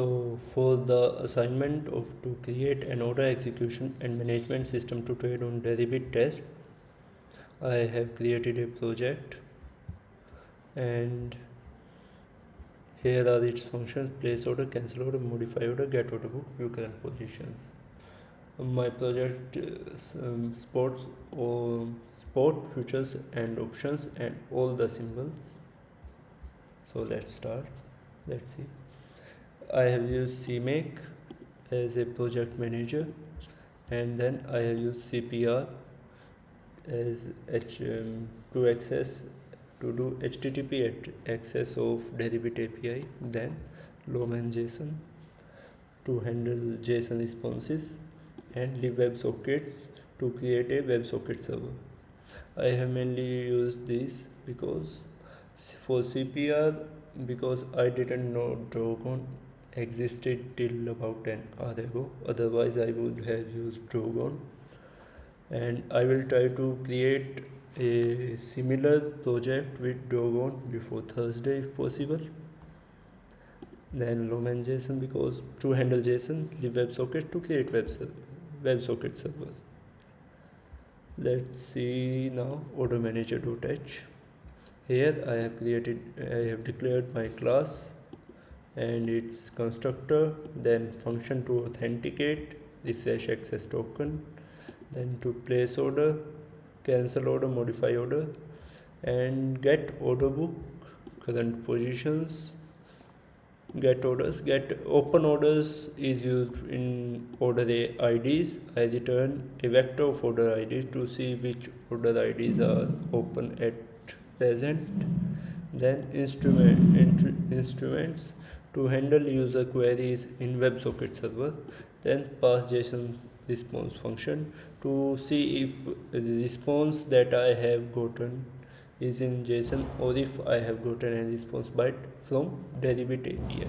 So for the assignment of to create an order execution and management system to trade on Deribit test, I have created a project, and here are its functions: place order, cancel order, modify order, get order book, view current positions. My project sports or sport futures and options and all the symbols. So let's start. Let's see. I have used CMake as a project manager, and then I have used CPR as to access to do HTTP access of Deribit API, then Lowman JSON to handle JSON responses, and leave WebSockets to create a WebSocket server. I have mainly used this because for CPR, because I didn't know Drogon existed till about an hour ago. Otherwise, I would have used Drogon, and I will try to create a similar project with Drogon before Thursday if possible. Then Lowman JSON, because to handle JSON, leave WebSocket to create WebSocket servers. Let's see now order manager.h. Here I have declared my class and its constructor, then function to authenticate, refresh access token, then to place order, cancel order, modify order, and get order book, current positions, get orders. Get open orders is used in order IDs. I return a vector of order IDs to see which order IDs are open at present. Then instruments to handle user queries in WebSocket server. Then pass JSON response function to see if the response that I have gotten is in JSON or if I have gotten a response byte from Deribit API.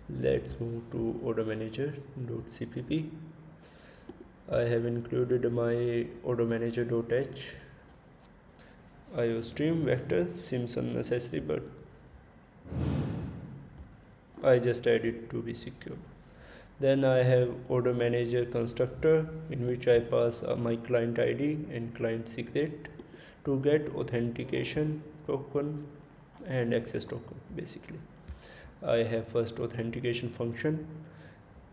Let's move to order manager.cpp. I have included my order manager.h IO stream vector, seems unnecessary, but I just add it to be secure. Then I have order manager constructor in which I pass my client ID and client secret to get authentication token and access token. Basically, I have first authentication function.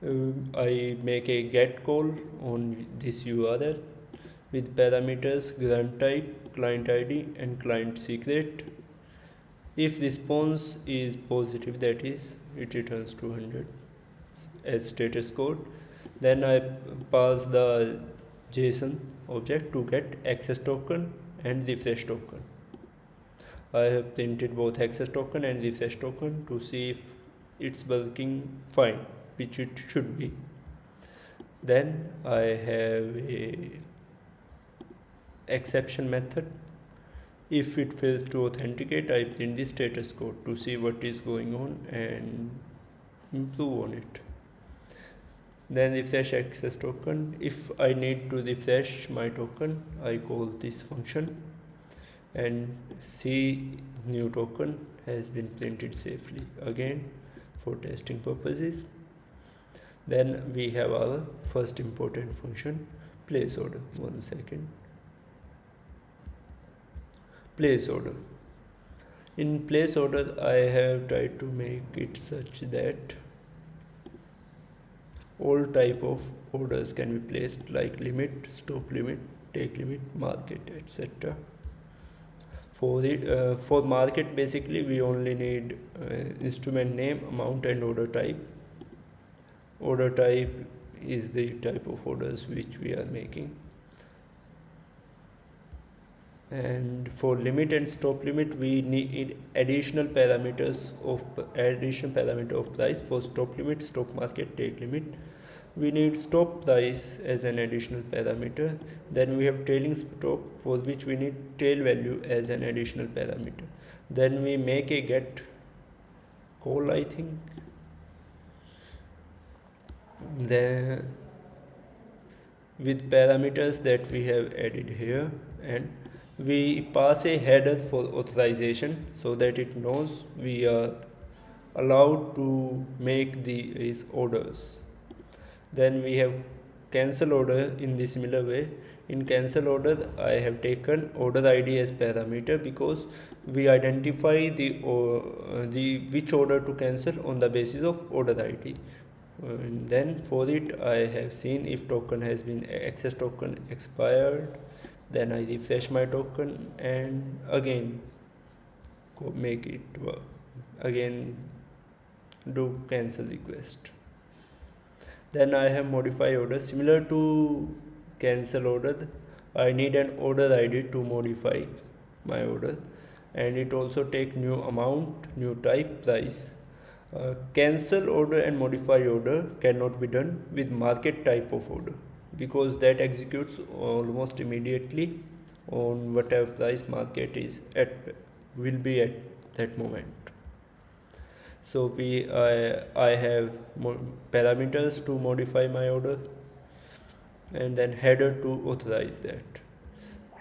I make a get call on this URL with parameters grant type, client ID, and client secret. If response is positive, that is, it returns 200 as status code. Then I pass the JSON object to get access token and refresh token. I have printed both access token and refresh token to see if it's working fine, which it should be. Then I have a exception method. If it fails to authenticate, I print the status code to see what is going on and improve on it. Then refresh access token. If I need to refresh my token, I call this function and see new token has been printed safely, again for testing purposes. Then we have our first important function, place order. One second. Place order. In place order, I have tried to make it such that all type of orders can be placed, like limit, stop limit, take limit, market, etc. For market, basically we only need instrument name, amount, and order type. Order type is the type of orders which we are making. And for limit and stop limit, we need additional parameter of price. For stop limit, stop market, take limit, we need stop price as an additional parameter. Then we have trailing stop, for which we need tail value as an additional parameter. Then we make a get call, I think. Then with parameters that we have added here, and we pass a header for authorization so that it knows we are allowed to make these orders. Then we have cancel order in the similar way. In cancel order, I have taken order ID as parameter because we identify the which order to cancel on the basis of order ID. And then for it, I have seen if token has been access token expired. Then I refresh my token and again make it work. Again do cancel request. Then I have modify order similar to cancel order. I need an order ID to modify my order, and it also take new amount, new type, price. Cancel order and modify order cannot be done with market type of order because that executes almost immediately on whatever price market is at will be at that moment. So I have parameters to modify my order and then header to authorize that.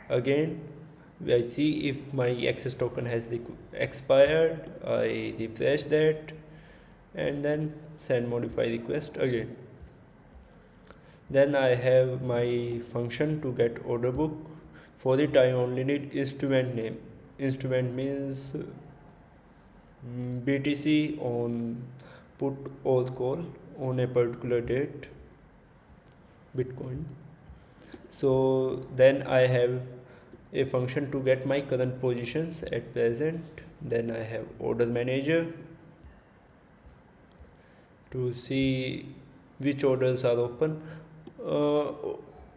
Again, I see if my access token has expired, I refresh that and then send modify request again. Then I have my function to get order book. For it I only need instrument name. Instrument means BTC on put or call on a particular date Bitcoin. So then I have a function to get my current positions at present. Then I have order manager to see which orders are open.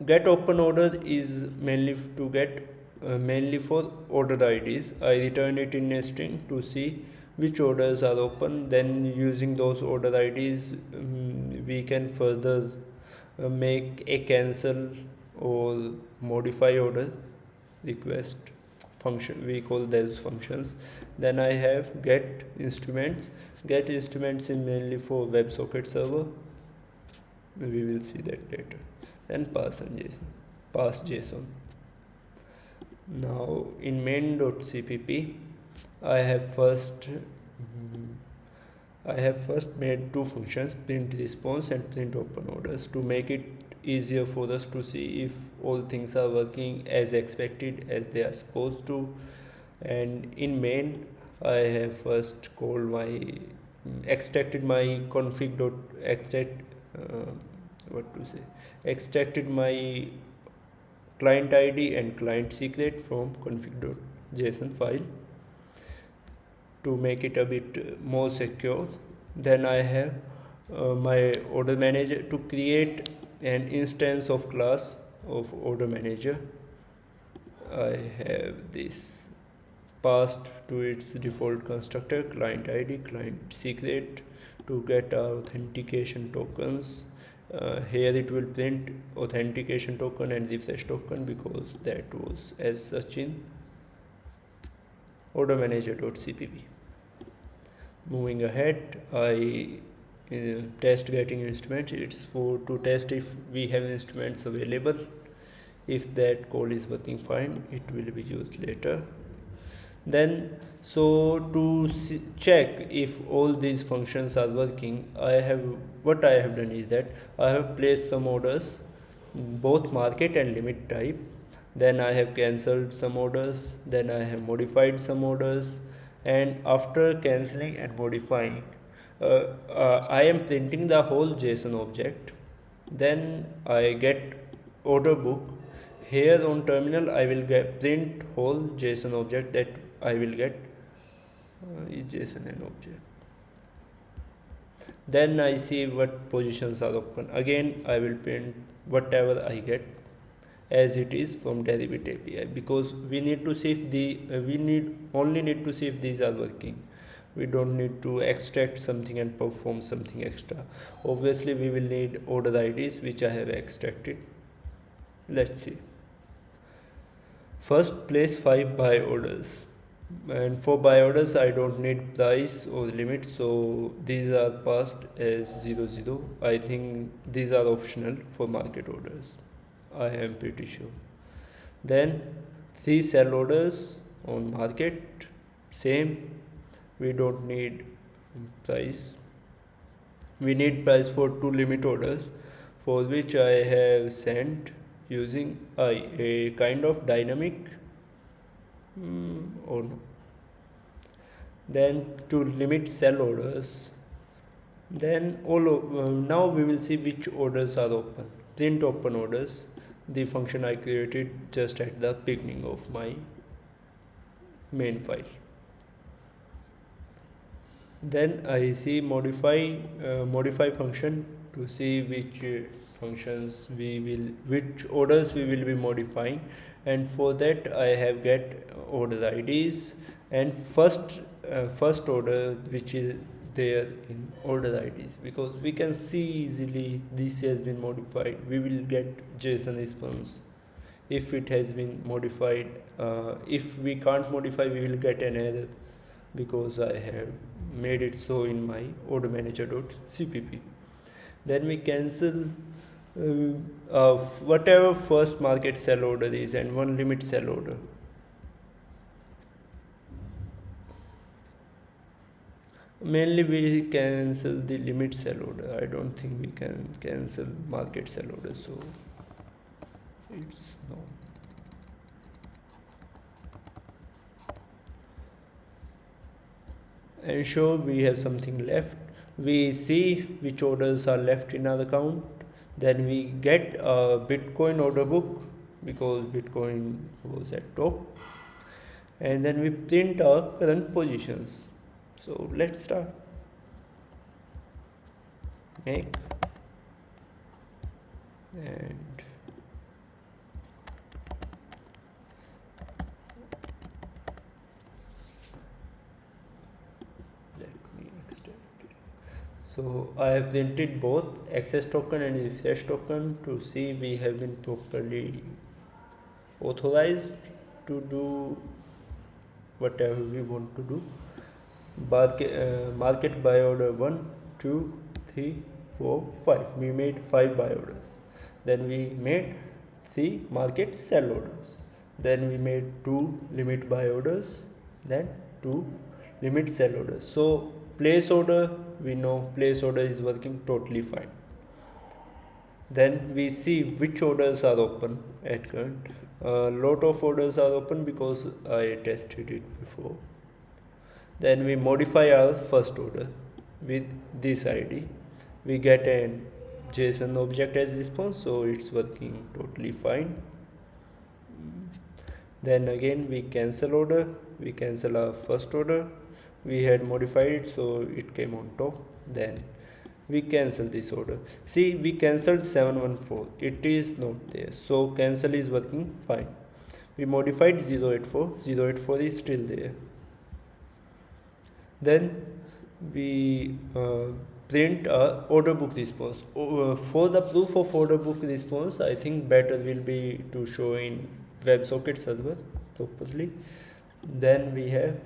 Get open order is mainly to get mainly for order IDs. I return it in a string to see which orders are open. Then using those order IDs, we can further make a cancel or modify order request function. We call those functions. Then I have get instruments. Get instruments is mainly for WebSocket server. We will see that later. Then pass JSON. Now in main.cpp I have first made two functions, print response and print open orders, to make it easier for us to see if all things are working as expected, as they are supposed to. And in main I have first called my extracted my config.extract extracted my client ID and client secret from config.json file to make it a bit more secure. Then I have my order manager to create an instance of class of order manager. I have this passed to its default constructor client ID, client secret to get authentication tokens. Here it will print authentication token and refresh token because that was as such in order manager.cpp. Moving ahead, I test getting instruments. It's for to test if we have instruments available. If that code is working fine, it will be used later. Then so to check if all these functions are working, what I have done is that I have placed some orders, both market and limit type. Then I have cancelled some orders, then I have modified some orders, and after cancelling and modifying, I am printing the whole JSON object. Then I get order book. Here on terminal I will get print whole JSON object that I will get is JSON and object. Then I see what positions are open. Again I will print whatever I get as it is from Deribit API, because we need to see if only need to see if these are working. We don't need to extract something and perform something extra. Obviously we will need order IDs which I have extracted. Let's see. First, place 5 buy orders, and for buy orders I don't need price or limit, so these are passed as 00. I think these are optional for market orders, I am pretty sure. Then 3 sell orders on market, same, we don't need price. We need price for 2 limit orders, for which I have sent using a kind of dynamic or no. Then to limit sell orders. Then now we will see which orders are open. Print open orders, the function I created just at the beginning of my main file. Then I see modify function to see which orders we will be modifying, and for that I have get order IDs and first order which is there in order IDs, because we can see easily this has been modified. We will get JSON response if it has been modified. If we can't modify, we will get an error because I have made it so in my order manager.cpp. Then we cancel whatever first market sell order is and one limit sell order. Mainly we cancel the limit sell order. I don't think we can cancel market sell order, so it's no. Ensure we have something left. We see which orders are left in our account. Then we get a Bitcoin order book because Bitcoin was at top. And then we print our current positions. So let's start. Make and so I have printed both access token and refresh token to see we have been properly authorized to do whatever we want to do. Market buy order 1, 2, 3, 4, 5. We made 5 buy orders. Then we made 3 market sell orders. Then we made 2 limit buy orders. Then 2 limit sell orders. So place order, we know place order is working totally fine. Then we see which orders are open at current. A lot of orders are open because I tested it before. Then we modify our first order with this ID. We get a JSON object as response, so it's working totally fine. Then again we cancel order. We cancel our first order. We had modified it, so it came on top. Then we cancel this order. See, we cancelled 714. It is not there, so cancel is working fine. We modified 084. 084 is still there. Then we print a order book response. For the proof of order book response, I think better will be to show in WebSocket server properly. Then we have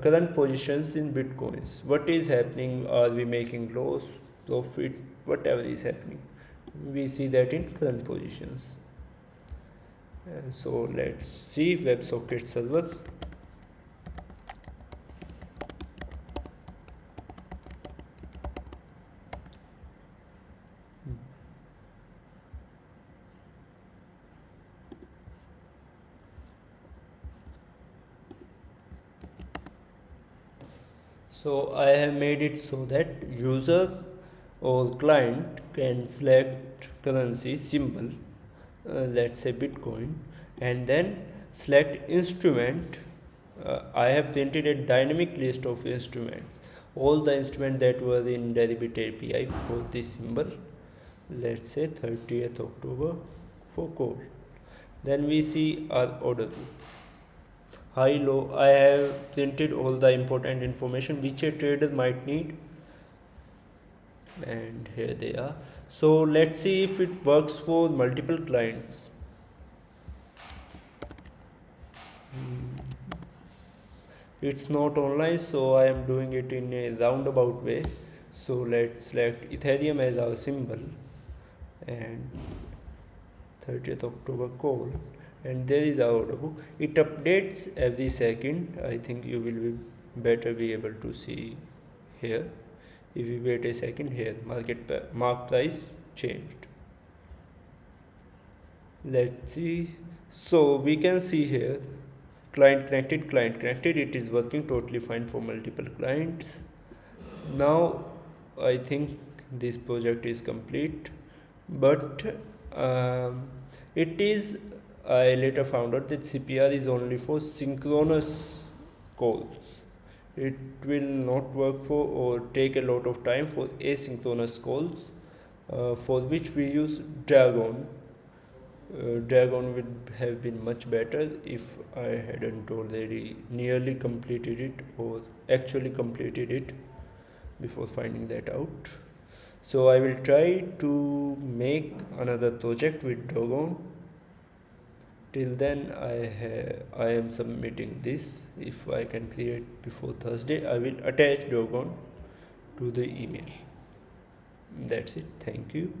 current positions in Bitcoins. What is happening? Are we making loss, profit, whatever is happening? We see that in current positions. And so let's see WebSocket server. So I have made it so that user or client can select currency symbol, let's say Bitcoin, and then select instrument. I have printed a dynamic list of instruments, all the instruments that were in Deribit API for this symbol. Let's say 30th October for coal. Then we see our order book. High, low. I have printed all the important information which a trader might need, and here they are. So let's see if it works for multiple clients. It's not online, so I am doing it in a roundabout way. So let's select Ethereum as our symbol and 30th October call, and there is our order book. It updates every second. I think you will be better be able to see here. If we wait a second, here mark price changed. Let's see. So we can see here client connected. It is working totally fine for multiple clients. Now I think this project is complete, but it is, I later found out that CPR is only for synchronous calls. It will not work for or take a lot of time for asynchronous calls, for which we use Dragon. Dragon would have been much better if I hadn't already nearly completed it or actually completed it before finding that out. So I will try to make another project with Dragon. Till then I am submitting this. If I can create before Thursday, I will attach Dragon to the email. That's it. Thank you.